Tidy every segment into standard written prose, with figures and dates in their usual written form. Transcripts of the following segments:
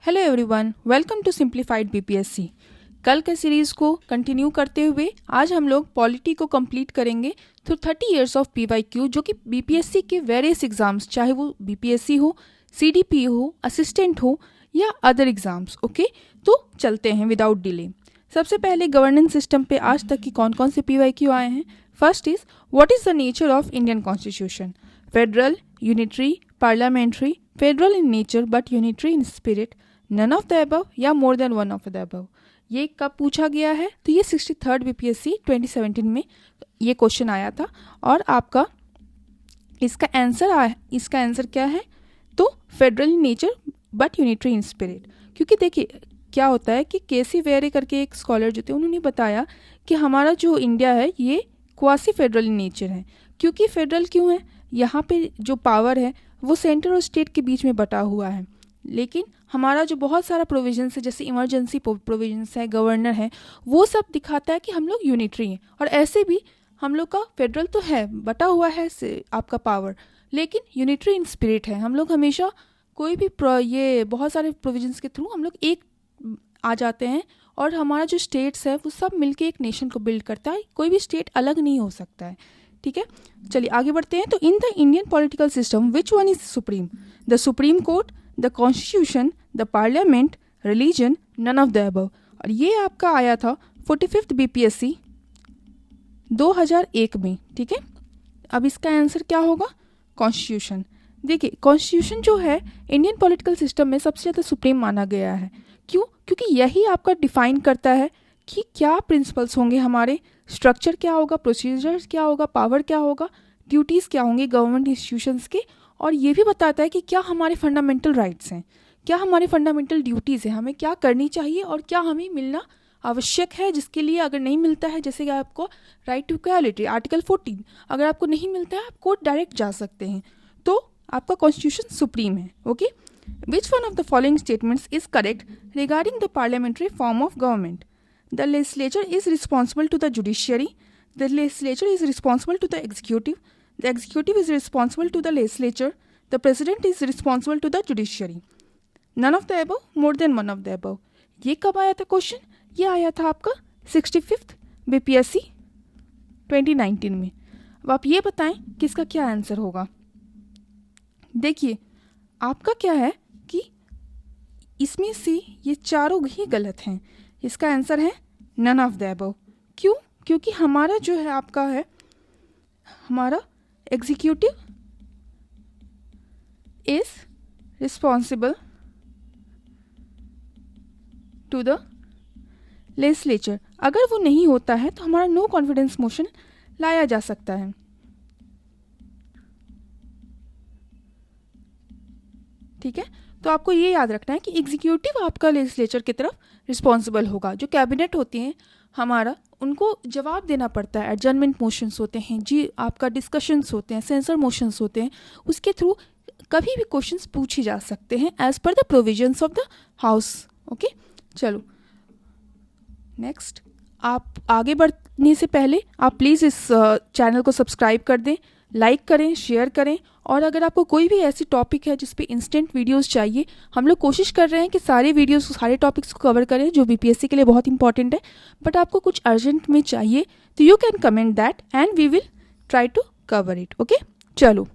Hello everyone, welcome to simplified BPSC. कल के series को कंटिन्यू करते हुए आज हम लोग पॉलिटी को कंप्लीट करेंगे थ्रू 30 इयर्स ऑफ पीवाईक्यू, जो कि बीपीएससी के वेरियस एग्जाम्स, चाहे वो बीपीएससी हो, सीडीपी हो, असिस्टेंट हो या अदर एग्जाम्स। ओके, तो चलते हैं विदाउट डिले। सबसे पहले गवर्नेंस सिस्टम पे आज तक की कौन कौन से पीवाईक्यू आए हैं। First is, what is the nature of Indian constitution? Federal, unitary, parliamentary, federal in nature but unitary in spirit, none of the above या more than one of the above. ये कब पूछा गया है? तो ये 63rd बीपीएससी 2017 में ये क्वेश्चन आया था। और आपका इसका आंसर क्या है? तो federal in nature but unitary in spirit. क्योंकि देखिए क्या होता है कि केसी वेरे करके एक स्कॉलर जो थे उन्होंने बताया कि हमारा जो इंडिया है ये क्वासी फेडरल इन नेचर है। क्योंकि फेडरल क्यों है? यहाँ पे जो पावर है वो सेंटर और स्टेट के बीच में बटा हुआ है, लेकिन हमारा जो बहुत सारा प्रोविजंस है, जैसे इमरजेंसी प्रोविजंस है, गवर्नर है, वो सब दिखाता है कि हम लोग यूनिटरी हैं। और ऐसे भी हम लोग का फेडरल तो है, बटा हुआ है आपका पावर, लेकिन यूनिटरी इन स्पिरिट है। हम लोग हमेशा कोई भी ये बहुत सारे प्रोविजंस के थ्रू हम लोग एक आ जाते हैं और हमारा जो स्टेट्स है वो सब मिलके एक नेशन को बिल्ड करता है। कोई भी स्टेट अलग नहीं हो सकता है। ठीक है, चलिए आगे बढ़ते हैं। तो in the Indian political system which one is supreme? The supreme court, the constitution, the parliament, religion, none of the above. और ये आपका आया था 45th बीपीएससी 2001 में। ठीक है, अब इसका आंसर क्या होगा? कॉन्स्टिट्यूशन। देखिए कॉन्स्टिट्यूशन जो है इंडियन पॉलिटिकल सिस्टम में सबसे ज़्यादा सुप्रीम माना गया है। क्यों? क्योंकि यही आपका डिफाइन करता है कि क्या प्रिंसिपल्स होंगे, हमारे स्ट्रक्चर क्या होगा, प्रोसीजर्स क्या होगा, पावर क्या होगा, ड्यूटीज़ क्या होंगी गवर्नमेंट इंस्टीट्यूशंस के। और ये भी बताता है कि क्या हमारे फंडामेंटल राइट्स हैं, क्या हमारे फंडामेंटल ड्यूटीज़ हैं, हमें क्या करनी चाहिए और क्या हमें मिलना आवश्यक है, जिसके लिए अगर नहीं मिलता है, जैसे कि आपको राइट टू इक्वालिटी आर्टिकल 14, अगर आपको नहीं मिलता है आप कोर्ट डायरेक्ट जा सकते हैं। तो आपका कॉन्स्टिट्यूशन सुप्रीम है। Okay, which one of the following statements is correct regarding the parliamentary form of government? The legislature is responsible to the judiciary. The legislature is responsible to the executive. The executive is responsible to the legislature. The president is responsible to the judiciary. None of the above, more than one of the above. ये कब आया था question? ये आया था आपका 65th BPSC 2019 में। अब आप ये बताएं कि इसका क्या आंसर होगा। देखिए आपका क्या है कि इसमें से ये चारों ही गलत हैं। इसका आंसर है नन ऑफ द अबव। क्यों? क्योंकि हमारा जो है आपका है, हमारा executive is responsible to the legislature. अगर वो नहीं होता है तो हमारा नो कॉन्फिडेंस मोशन लाया जा सकता है। ठीक है, तो आपको ये याद रखना है कि एग्जीक्यूटिव आपका लेजिस्लेचर की तरफ रिस्पॉन्सिबल होगा। जो कैबिनेट होती हैं हमारा, उनको जवाब देना पड़ता है। एडजर्नमेंट मोशंस होते हैं जी, आपका डिस्कशंस होते हैं, सेंसर मोशंस होते हैं, उसके थ्रू कभी भी क्वेश्चंस पूछे जा सकते हैं as per the provisions of the house. Okay, चलो नेक्स्ट। आप आगे बढ़ने से पहले आप प्लीज़ इस चैनल को सब्सक्राइब कर दें, लाइक करें, शेयर करें। और अगर आपको कोई भी ऐसी टॉपिक है जिस पे इंस्टेंट वीडियोस चाहिए, हम लोग कोशिश कर रहे हैं कि सारे वीडियोस, सारे टॉपिक्स को कवर करें जो बीपीएससी के लिए बहुत इंपॉर्टेंट है। बट आपको कुछ अर्जेंट में चाहिए तो you can comment that and we will try to cover it. Okay, चलो।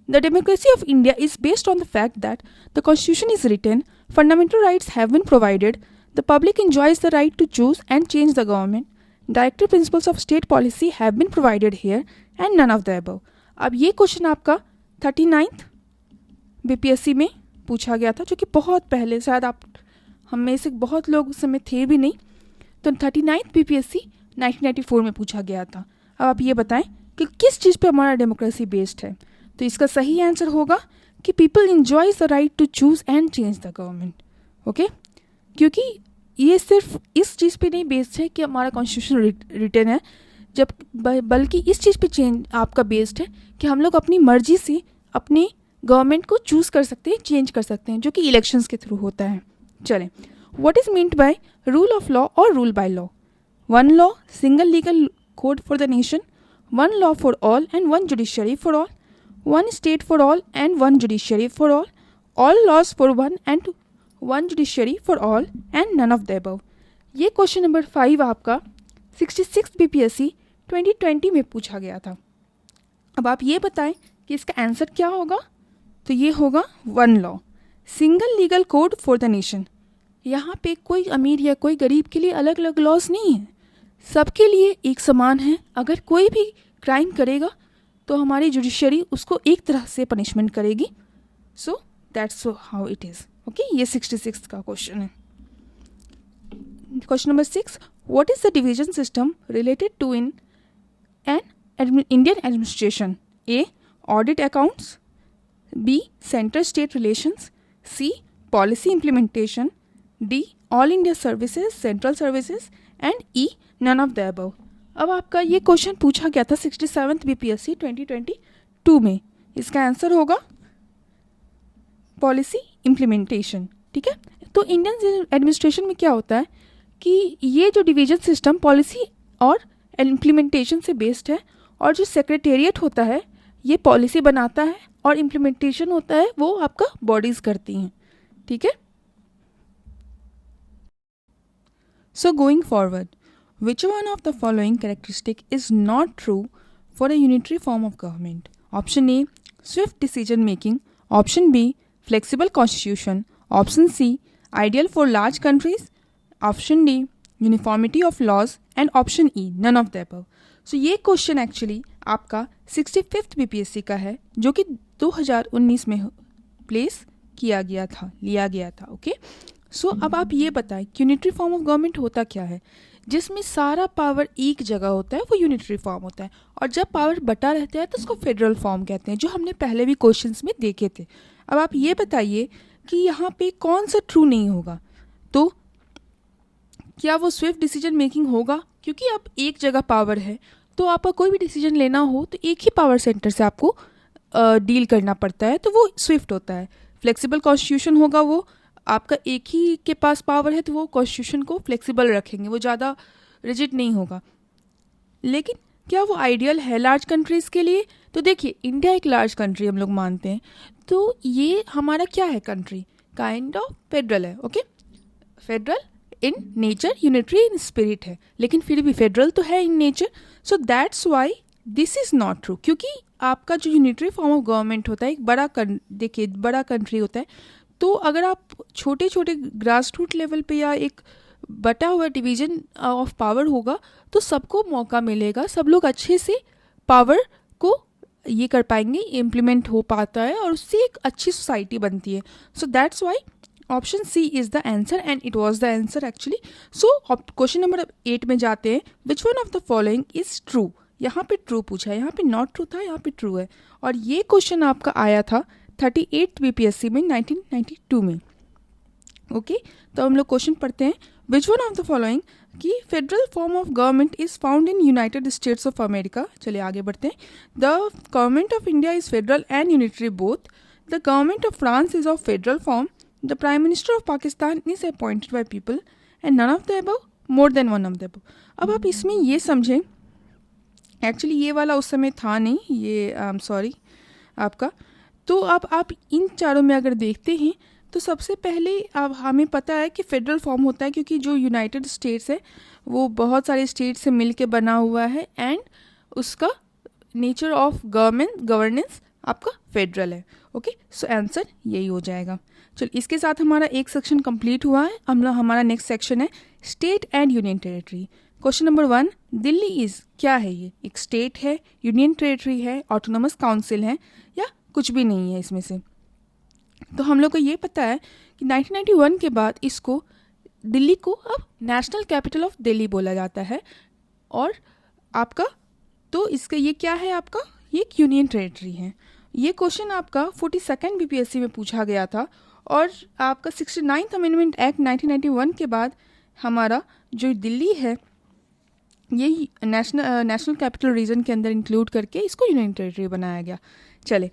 The democracy of India is based on the fact that the constitution is written, fundamental rights have been provided, the public enjoys the right to choose and change the government, directive principles of state policy have been provided here and none of the above। अब ये question आपका 39th BPSC में पूछा गया था, जो कि बहुत पहले, शायद आप हम में से बहुत लोग उस समय थे भी नहीं। तो 39th बीपीएससी 1994 में पूछा गया था। अब आप ये बताएं कि किस चीज़ पे हमारा डेमोक्रेसी बेस्ड है। तो इसका सही आंसर होगा कि people enjoys the right to choose and change the government. Okay, क्योंकि ये सिर्फ इस चीज़ पे नहीं बेस्ड है कि हमारा कॉन्स्टिट्यूशन रिटन है, जब बल्कि इस चीज़ पे चेंज आपका बेस्ड है कि हम लोग अपनी मर्जी से अपने गवर्नमेंट को चूज़ कर सकते हैं, चेंज कर सकते हैं, जो कि इलेक्शंस के थ्रू होता है। चलें, what is meant by rule of law और rule by law? One law, single legal code for the nation, one law for all and one judiciary for all, one state for all and one judiciary for all laws for one and one judiciary for all and none of the above. ये question number 5 आपका 66 BPSC 2020 में पूछा गया था। अब आप ये बताएं कि इसका आंसर क्या होगा। तो ये होगा one law, single legal code for the nation. यहाँ पे कोई अमीर या कोई गरीब के लिए अलग अलग लॉज नहीं है, सबके लिए एक समान है। अगर कोई भी क्राइम करेगा तो हमारी जुडिशरी उसको एक तरह से पनिशमेंट करेगी। So that's how it is. Okay, ये 66 का क्वेश्चन है। Question number 6, what is the division system related to in an Indian administration? A, audit accounts, B, central state relations, C, policy implementation, D, all India services, central services, and E, none of the above. अब आपका ये question पूछा गया था 67th BPSC 2022 में। इसका answer होगा policy implementation. ठीक है, तो इंडियन एडमिनिस्ट्रेशन में क्या होता है कि ये जो डिवीजन सिस्टम पॉलिसी और इम्प्लीमेंटेशन से बेस्ड है, और जो सेक्रेटेरिएट होता है ये पॉलिसी बनाता है और इम्प्लीमेंटेशन होता है वो आपका बॉडीज करती हैं। ठीक है, so going forward, which one of the following characteristic is not true for a unitary form of government? Option A, swift decision making. Option B, flexible constitution. Option C, ideal for large countries. Option D, uniformity of laws. And option E, none of the above. So ये question actually आपका 65th BPSC का है, जो कि 2019 में place लिया गया था। ओके, सो अब आप ये बताएं कि यूनिटरी फॉर्म ऑफ गवर्नमेंट होता क्या है? जिसमें सारा पावर एक जगह होता है वो यूनिटरी फॉर्म होता है, और जब पावर बटा रहता है तो उसको फेडरल फॉर्म कहते हैं, जो हमने पहले भी क्वेश्चंस में देखे थे। अब आप ये बताइए कि यहाँ पे कौन सा ट्रू नहीं होगा। तो क्या वो स्विफ्ट डिसीजन मेकिंग होगा? क्योंकि अब एक जगह पावर है तो आपका कोई भी डिसीजन लेना हो तो एक ही पावर सेंटर से आपको डील करना पड़ता है, तो वो स्विफ्ट होता है। फ्लेक्सिबल कॉन्स्टिट्यूशन होगा, वो आपका एक ही के पास पावर है तो वो कॉन्स्टिट्यूशन को फ्लेक्सिबल रखेंगे, वो ज़्यादा रिजिड नहीं होगा। लेकिन क्या वो आइडियल है लार्ज कंट्रीज़ के लिए? तो देखिए, इंडिया एक लार्ज कंट्री हम लोग मानते हैं, तो ये हमारा क्या है कंट्री? काइंड ऑफ फेडरल है। Okay, federal in nature, unitary in spirit है, लेकिन फिर भी फेडरल तो है in nature. So that's why this is not true, क्योंकि आपका जो यूनिटरी फॉर्म ऑफ गवर्नमेंट होता है एक देखिए बड़ा कंट्री होता है, तो अगर आप छोटे छोटे ग्रास रूट लेवल पे या एक बटा हुआ डिवीजन ऑफ पावर होगा तो सबको मौका मिलेगा, सब लोग अच्छे से पावर को ये कर पाएंगे, इम्प्लीमेंट हो पाता है और उससे एक अच्छी सोसाइटी बनती है। So that's why option C is the answer and it was the answer actually. So question number 8 में जाते हैं, which one of the following is true. यहाँ पे ट्रू पूछा है, यहाँ पे नॉट ट्रू था, यहाँ पे ट्रू है, और ये क्वेश्चन आपका आया था 38th BPSC में 1992 में। ओके, तो हम लोग क्वेश्चन पढ़ते हैं, which one of the following कि federal form of government is found in United States of America. चलिए आगे बढ़ते हैं। The government of India is federal and unitary both. The government of France is of federal form. The prime minister of Pakistan is appointed by people and none of the above, more than one of the above. अब आप इसमें ये समझें, actually ये वाला उस समय था नहीं, ये सॉरी आपका, तो अब आप इन चारों में अगर देखते हैं तो सबसे पहले अब हमें पता है कि फेडरल फॉर्म होता है, क्योंकि जो यूनाइटेड स्टेट्स है वो बहुत सारे स्टेट से मिल के बना हुआ है एंड उसका नेचर ऑफ गवर्नेंस आपका फेडरल है. ओके, सो आंसर यही हो जाएगा. चलो, इसके साथ हमारा एक सेक्शन कंप्लीट हुआ है. हमारा नेक्स्ट सेक्शन है state and union territory. Question number 1, Delhi is क्या है? ये एक स्टेट है, यूनियन टेरिटरी है, ऑटोनोमस काउंसिल है, या कुछ भी नहीं है इसमें से? तो हम लोग को ये पता है कि 1991 के बाद इसको दिल्ली को अब नेशनल कैपिटल ऑफ दिल्ली बोला जाता है. और आपका तो इसका ये क्या है? आपका ये एक यूनियन टेरिटरी है. ये क्वेश्चन आपका 42nd BPSC में पूछा गया था. और आपका 69th अमेंडमेंट एक्ट 1991 के बाद हमारा जो दिल्ली है ये नेशनल कैपिटल रीजन के अंदर इंक्लूड करके इसको यूनियन टेरिटरी बनाया गया. चले,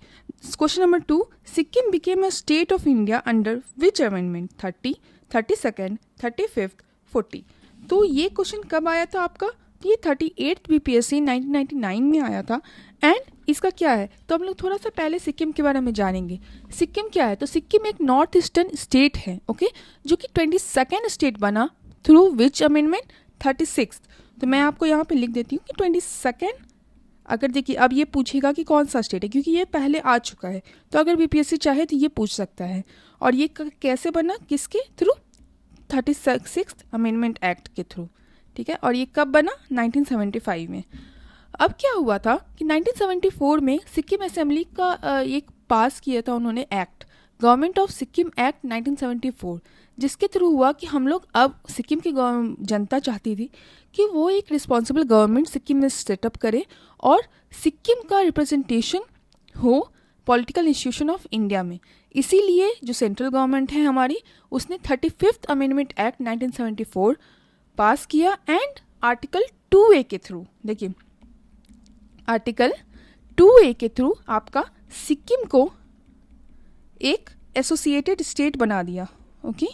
question number 2, Sikkim became a state of India under which amendment? 30, 32nd, 35th, 40. तो ये क्वेश्चन कब आया था आपका? ये 38th BPSC 1999 में आया था. एंड इसका क्या है, तो हम लोग थोड़ा सा पहले सिक्किम के बारे में जानेंगे। सिक्किम क्या है, तो सिक्किम एक नॉर्थ ईस्टर्न स्टेट है, ओके, जो कि 22nd स्टेट बना थ्रू विच अमेंडमेंट 36। तो मैं आपको यहाँ पे लिख देती हूँ कि 22nd। अगर देखिए अब ये पूछेगा कि कौन सा स्टेट है, क्योंकि ये पहले आ चुका है, तो अगर बीपीएससी चाहे तो ये पूछ सकता है। और ये कैसे बना, किसके थ्रू, 36th अमेंडमेंट एक्ट के थ्रू, ठीक है। और ये कब बना, 1975 में। अब क्या हुआ था कि 1974 में सिक्किम असेंबली का एक पास किया था उन्होंने act, government of Sikkim act 1974, जिसके थ्रू हुआ कि हम लोग अब सिक्किम की जनता चाहती थी कि वो एक रिस्पॉन्सिबल गवर्नमेंट सिक्किम में सेटअप करे और सिक्किम का रिप्रेजेंटेशन हो पॉलिटिकल इंस्टीट्यूशन ऑफ इंडिया में। इसीलिए जो सेंट्रल गवर्नमेंट है हमारी, उसने 35th अमेंडमेंट एक्ट 1974 पास किया एंड आर्टिकल 2A के थ्रू, देखिए आर्टिकल 2A के थ्रू आपका सिक्किम को एक एसोसिएटेड स्टेट बना दिया, ओके,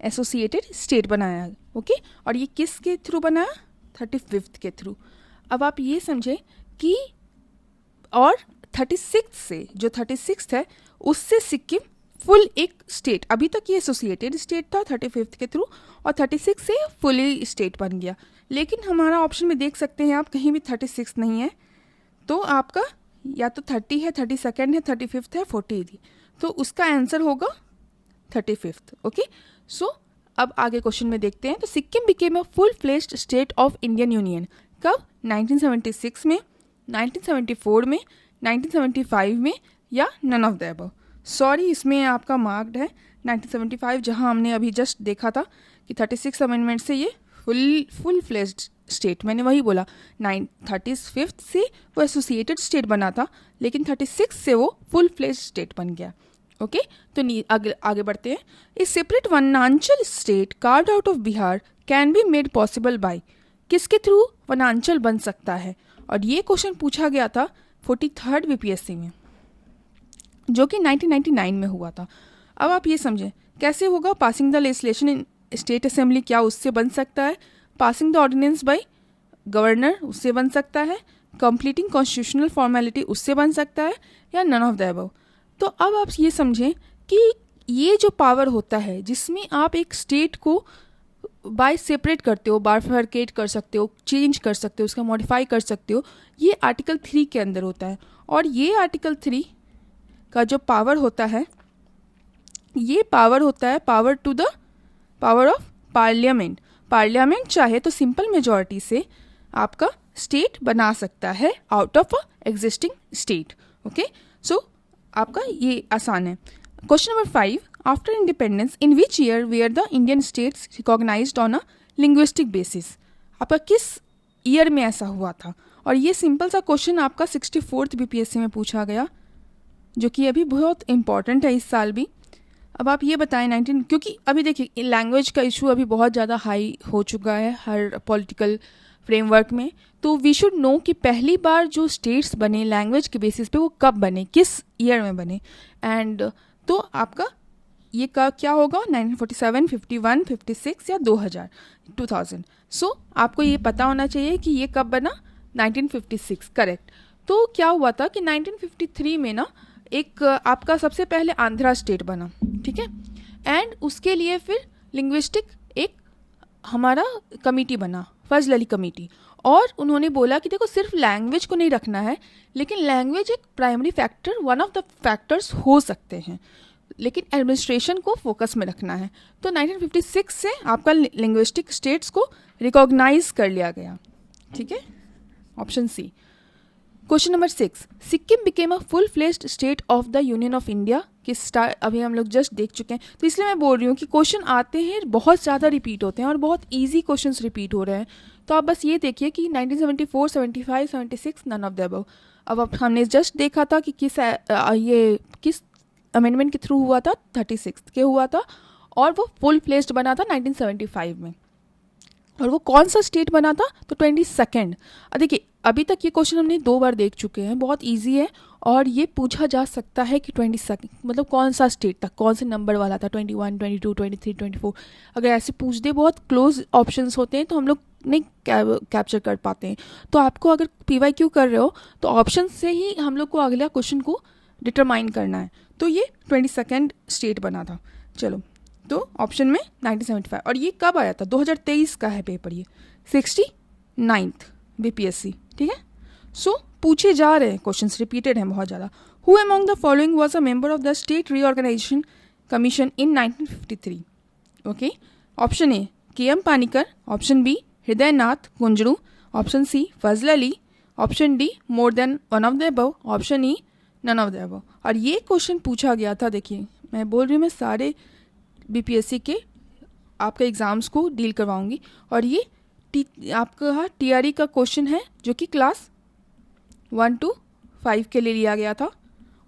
एसोसिएटेड स्टेट बनाया, ओके। और ये किस के थ्रू बनाया, 35th के थ्रू। अब आप ये समझें कि और 36 से, जो 36 है उससे सिक्किम फुल एक स्टेट, अभी तक ये एसोसिएटेड स्टेट था 35th के थ्रू, और 36 से फुली स्टेट बन गया। लेकिन हमारा ऑप्शन में देख सकते हैं आप, कहीं भी 36 नहीं है, तो आपका या तो 30 है, 32nd है, 35th है, 40 थी, तो उसका आंसर होगा 35th, ओके। सो अब आगे क्वेश्चन में देखते हैं। तो Sikkim became a full fledged state of Indian union कब, 1976 में, 1974 में, 1975 में, या none of the above. Sorry, इसमें आपका मार्क्ड है 1975, जहां हमने अभी जस्ट देखा था कि 36 अमेंडमेंट से ये फुल फ्लेज्ड स्टेट, मैंने वही बोला, 35th से वो एसोसिएटेड स्टेट बना था, लेकिन 36 से वो फुल फ्लेज्ड स्टेट बन गया, ओके। तो आगे बढ़ते हैं। ए सेपरेट वनांचल state carved out of Bihar can be made possible by, किसके थ्रू वनांचल बन सकता है, और ये क्वेश्चन पूछा गया था 43rd बीपीएससी में, जो कि 1999 में हुआ था। अब आप ये समझें कैसे होगा, passing the legislation in state assembly, क्या उससे बन सकता है, passing the ordinance by governor, उससे बन सकता है, कंप्लीटिंग कॉन्स्टिट्यूशनल फॉर्मेलिटी, उससे बन सकता है, या नन ऑफ द अबव। तो अब आप ये समझें कि ये जो पावर होता है जिसमें आप एक स्टेट को बाय सेपरेट करते हो, बाइफरकेट कर सकते हो, चेंज कर सकते हो, उसका मॉडिफाई कर सकते हो, ये आर्टिकल 3 के अंदर होता है। और ये आर्टिकल 3 का जो पावर होता है, ये पावर होता है power to the power of parliament. Parliament चाहे तो सिंपल मेजॉरिटी से आपका स्टेट बना सकता है out of a existing state, okay. So आपका ये आसान है। Question number 5, after independence in which year were the Indian states recognised on a linguistic basis, आपका किस ईयर में ऐसा हुआ था। और ये सिंपल सा क्वेश्चन आपका 64th बीपीएससी में पूछा गया, जो कि अभी बहुत इंपॉर्टेंट है इस साल भी। अब आप ये बताएं 19, क्योंकि अभी देखिए लैंग्वेज का इशू अभी बहुत ज़्यादा हाई हो चुका है हर पॉलिटिकल फ्रेमवर्क में, तो वी शुड नो कि पहली बार जो स्टेट्स बने लैंग्वेज के बेसिस पे वो कब बने, किस ईयर में बने। एंड तो आपका ये क्या होगा, 1947, 51, 56 या 2000। सो आपको ये पता होना चाहिए कि ये कब बना, 1956, करेक्ट। तो क्या हुआ था कि 1953 में ना एक आपका सबसे पहले आंध्रा स्टेट बना, ठीक है, एंड उसके लिए फिर लिंग्विस्टिक एक हमारा कमेटी बना, फजल अली कमेटी, और उन्होंने बोला कि देखो सिर्फ लैंग्वेज को नहीं रखना है, लेकिन लैंग्वेज एक primary factor, one of the factors हो सकते हैं, लेकिन एडमिनिस्ट्रेशन को फोकस में रखना है। तो 1956 से आपका लिंग्विस्टिक स्टेट्स को रिकॉग्नाइज कर लिया गया, ठीक है, option C. Question number 6, Sikkim became a full fledged state of the union of India, कि अभी हम लोग जस्ट देख चुके हैं, तो इसलिए मैं बोल रही हूँ कि क्वेश्चन आते हैं बहुत ज़्यादा रिपीट होते हैं और बहुत इजी क्वेश्चंस रिपीट हो रहे हैं। तो आप बस ये देखिए कि 1974, 75, 76, नन ऑफ द अबव। अब हमने जस्ट देखा था कि ये किस अमेंडमेंट के थ्रू हुआ था, 36 के हुआ था, और वो फुल फ्लेज्ड बना था 1975 में। और वो कौन सा स्टेट बना था, तो 22nd। देखिए अभी तक ये क्वेश्चन हमने 2 बार देख चुके हैं, बहुत इजी है, और ये पूछा जा सकता है कि 22nd मतलब कौन सा स्टेट था, कौन से नंबर वाला था, 21, 22, 23, 24। अगर ऐसे पूछ दे, बहुत क्लोज ऑप्शंस होते हैं तो हम लोग नहीं कैप्चर कर पाते हैं। तो आपको अगर PYQ कर रहे हो तो ऑप्शन से ही हम लोग को अगला क्वेश्चन को डिटरमाइन करना है। तो ये 22nd स्टेट बना था। चलो, तो ऑप्शन में 1975, और ये कब आया था? 2023 का है पेपर, ये 69th BPSC, ठीक है। सो पूछे जा रहे हैं क्वेश्चंस, रिपीटेड हैं बहुत ज़्यादा। Who among the following was a member of the state reorganisation commission in 1953? Okay, option A KM Panikkar, option B Hridaynath Kunzru, option C Fazal Ali, option D more than one of the above, option E none of the above. और ये question पूछा गया था, देखिए मैं बोल रही हूँ, मैं सारे BPSC के आपके एग्ज़ाम्स को डील करवाऊंगी। और ये आपका TRE का क्वेश्चन है जो कि क्लास 1 to 5 के लिए लिया गया था,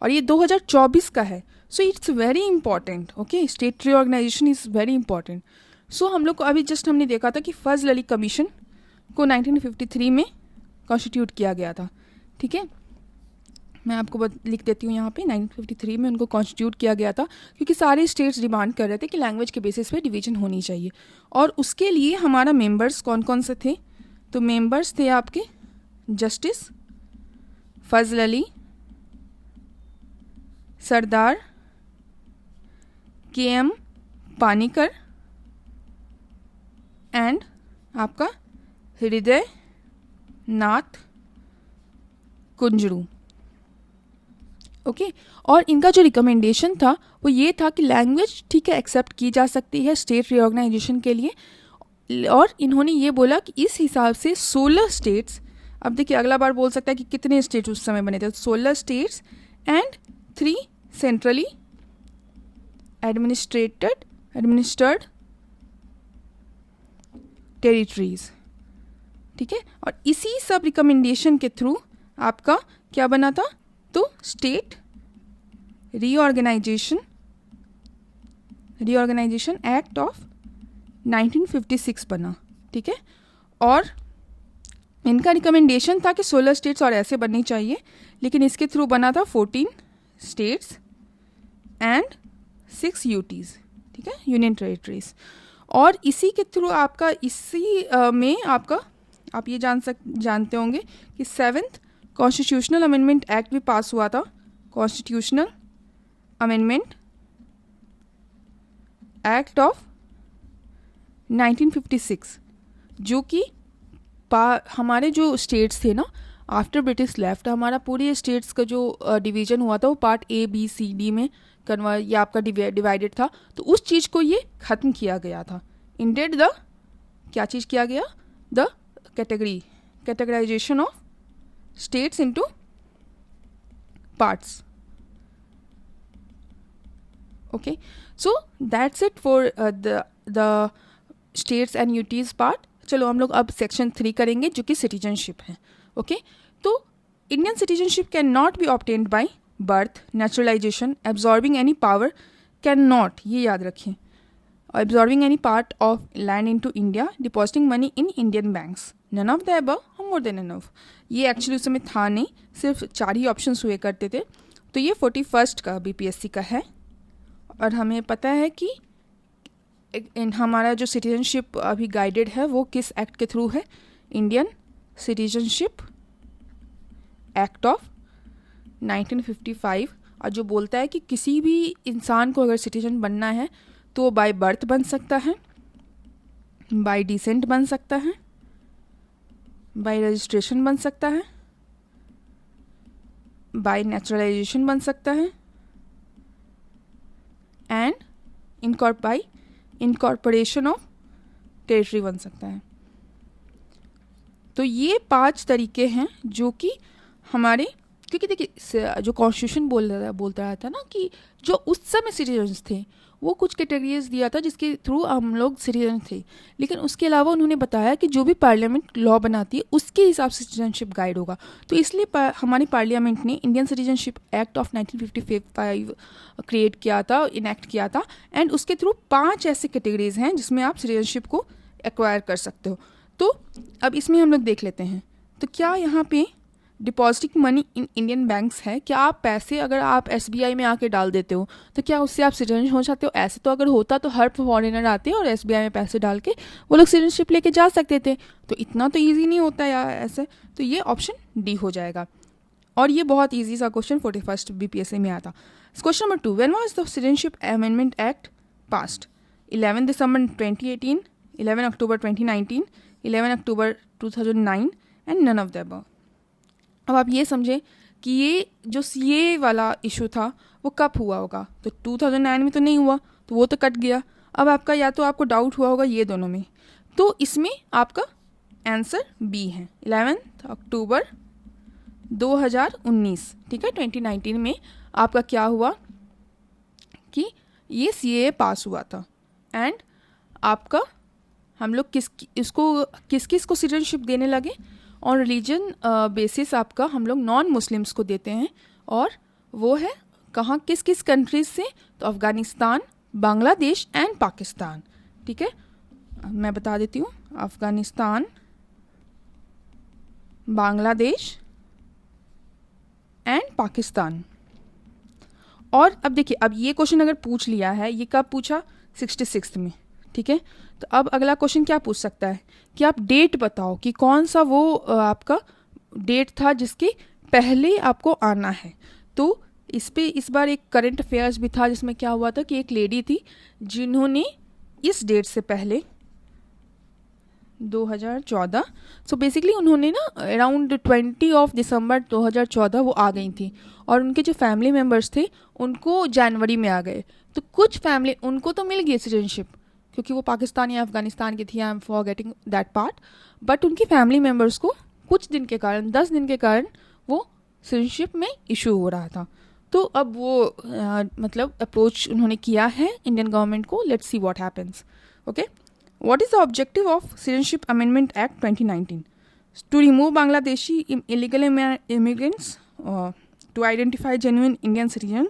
और ये 2024 का है। So it's very important. Okay, state reorganisation is very important. So हम लोग को अभी जस्ट हमने देखा था कि फजल अली कमीशन को 1953 में कॉन्स्टिट्यूट किया गया था, ठीक है। मैं आपको लिख देती हूँ यहाँ पे, 1953 में उनको कॉन्स्टिट्यूट किया गया था, क्योंकि सारे स्टेट्स डिमांड कर रहे थे कि लैंग्वेज के बेसिस पे डिवीजन होनी चाहिए। और उसके लिए हमारा मेंबर्स कौन कौन से थे? तो मेंबर्स थे आपके justice Fazal Ali, Sardar KM Panikkar and आपका हृदय नाथ कुंजरू। ओके, और इनका जो रिकमेंडेशन था वो ये था कि लैंग्वेज ठीक है एक्सेप्ट की जा सकती है स्टेट रीऑर्गेनाइजेशन के लिए, और इन्होंने ये बोला कि इस हिसाब से 16 स्टेट्स, अब देखिए अगला बार बोल सकता है कि कितने स्टेट्स उस समय बने थे, 16 states and 3 centrally administered territories, ठीक है। और इसी सब रिकमेंडेशन के थ्रू आपका क्या बना था? तो स्टेट रीऑर्गेनाइजेशन एक्ट ऑफ 1956 बना, ठीक है। और इनका रिकमेंडेशन था कि 16 स्टेट्स और ऐसे बननी चाहिए, लेकिन इसके थ्रू बना था 14 स्टेट्स एंड 6 UTs, ठीक है, यूनियन टेरिटरीज। और इसी के थ्रू आपका में आपका आप ये जानते होंगे कि 7th कॉन्स्टिट्यूशनल अमेंडमेंट एक्ट भी पास हुआ था, कॉन्स्टिट्यूशनल अमेंडमेंट एक्ट ऑफ 1956, जो कि हमारे जो स्टेट्स थे ना, आफ्टर ब्रिटिश लेफ्ट, हमारा पूरे स्टेट्स का जो डिवीजन हुआ था वो part A B C D में कन्वर्ट या आपका डिवाइडेड था, तो उस चीज़ को ये ख़त्म किया गया था। इंडेड द क्या चीज़ किया गया? The categorization of states into parts. Okay, so that's it for the states and UTs part. चलो हम लोग अब सेक्शन 3 करेंगे जो कि सिटीजनशिप है। ओके, तो Indian citizenship can not be obtained by birth, naturalisation, absorbing any power, can not, ये याद रखें, absorbing any part of land into India, depositing money in Indian banks, none of the above or more than enough। ये actually उस समय था नहीं, सिर्फ 4 ही options हुए करते थे। तो ये 41st का BPSC का है, और हमें पता है कि हमारा जो सिटीजनशिप अभी गाइडेड है वो किस एक्ट के थ्रू है? इंडियन सिटीजनशिप एक्ट ऑफ 1955, और जो बोलता है कि किसी भी इंसान को अगर सिटीजन बनना है तो बाय बर्थ बन सकता है, बाय डिसेंट बन सकता है, बाय रजिस्ट्रेशन बन सकता है, बाय नेचुरलाइजेशन बन सकता है, and bye incorporation of territory बन सकता है। तो ये 5 तरीके हैं जो कि हमारे, क्योंकि देखिए जो कॉन्स्टिट्यूशन बोलता रहा था ना कि जो उस समय सिटीजन्स थे वो कुछ कैटेगरीज दिया था जिसके थ्रू हम लोग सिटीजन थे, लेकिन उसके अलावा उन्होंने बताया कि जो भी पार्लियामेंट लॉ बनाती है उसके हिसाब से सिटीजनशिप गाइड होगा। तो इसलिए हमारी पार्लियामेंट ने Indian citizenship act of 1955 create किया था, इनेक्ट किया था, एंड उसके थ्रू 5 ऐसे कैटेगरीज हैं जिसमें आप सिटीजनशिप को एक्वायर कर सकते हो। तो अब इसमें हम लोग देख लेते हैं। तो क्या यहाँ पे depositing money in Indian banks है, क्या आप पैसे अगर आप SBI में आके डाल देते हो तो क्या उससे आप सिटीजन हो जाते हो? ऐसे तो अगर होता तो हर फॉरेनर आते और SBI में पैसे डाल के वो लोग सिटीजनशिप लेके जा सकते थे। तो इतना तो ईजी नहीं होता यार ऐसे। तो ये ऑप्शन डी हो जाएगा। और ये बहुत ईजी सा क्वेश्चन 41st BPSC में आता। Question number 2, when was the citizenship amendment act passed? 11 December 2018, 11 October 2019, 11 October 2009 and none of the above. अब आप ये समझें कि ये जो CA वाला इशू था वो कब हुआ होगा। तो 2009 में तो नहीं हुआ, तो वो तो कट गया। अब आपका या तो आपको डाउट हुआ होगा ये दोनों में, तो इसमें आपका आंसर बी है, 11 अक्टूबर 2019, ठीक है। 2019 में आपका क्या हुआ कि ये CA पास हुआ था। एंड आपका हम लोग किस किस को सिटीजनशिप देने लगे? ऑन रिलीजन बेसिस आपका हम लोग नॉन मुस्लिम्स को देते हैं। और वो है कहाँ, किस किस कंट्रीज से? तो अफ़गानिस्तान, बांग्लादेश एंड पाकिस्तान, ठीक है। मैं बता देती हूँ, अफ़गानिस्तान, बांग्लादेश एंड पाकिस्तान। और अब देखिए, अब ये क्वेश्चन अगर पूछ लिया है, ये कब पूछा? 66 में, ठीक है। तो अब अगला क्वेश्चन क्या पूछ सकता है कि आप डेट बताओ कि कौन सा वो आपका डेट था जिसके पहले आपको आना है। तो इस पे इस बार एक करंट अफेयर्स भी था जिसमें क्या हुआ था कि एक लेडी थी जिन्होंने इस डेट से पहले 2014, सो बेसिकली उन्होंने ना अराउंड 20 दिसंबर 2014 वो आ गई थी। और उनके जो फैमिली मेम्बर्स थे उनको जनवरी में आ गए। तो कुछ फैमिली उनको तो मिल गई सिटीजनशिप क्योंकि वो पाकिस्तान या अफगानिस्तान की थी, I am forgetting that part. But उनकी फैमिली मेम्बर्स को कुछ दिन के कारण, 10 दिन के कारण वो सिटीजनशिप में इशू हो रहा था। तो अब वो मतलब अप्रोच उन्होंने किया है इंडियन गवर्नमेंट को। Let's see what happens. Okay, what is the objective of citizenship amendment act 2019? To remove Bangladeshi illegal immigrants, to identify genuine Indian citizen,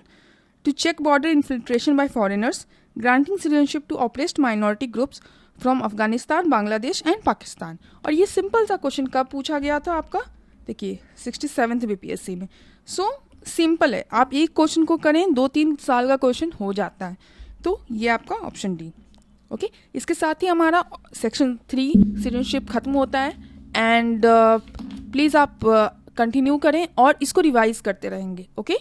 to check border infiltration by foreigners, granting citizenship to oppressed minority groups from Afghanistan, Bangladesh and Pakistan। और ये simple सा question कब पूछा गया था आपका? देखिए 67th BPSC में। सो सिंपल है, आप एक क्वेश्चन को करें 2-3 साल का क्वेश्चन हो जाता है। तो ये आपका ऑप्शन डी। ओके, इसके साथ ही हमारा सेक्शन 3 सिटीजनशिप खत्म होता है। एंड प्लीज़ आप कंटिन्यू करें और इसको रिवाइज करते रहेंगे। Okay,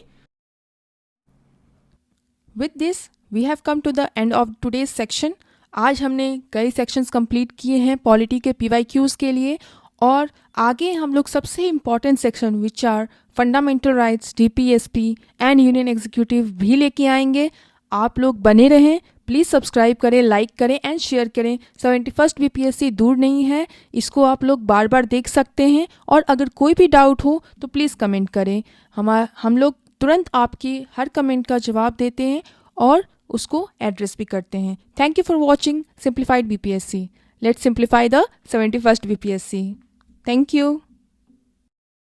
with this we have come to the end of today's section. आज हमने कई सेक्शंस कंप्लीट किए हैं पॉलिटी के PYQs के लिए। और आगे हम लोग सबसे important section which are fundamental rights, DPSP and union executive भी लेके आएंगे। आप लोग बने रहें, प्लीज़ सब्सक्राइब करें, लाइक करें एंड शेयर करें। 71st BPSC दूर नहीं है, इसको आप लोग बार बार देख सकते हैं। और अगर कोई भी डाउट हो तो प्लीज़ कमेंट करें। हम लोग तुरंत आपकी हर कमेंट का जवाब देते हैं और उसको एड्रेस भी करते हैं। Thank you for watching simplified BPSC। Let's simplify the 71st BPSC। Thank you.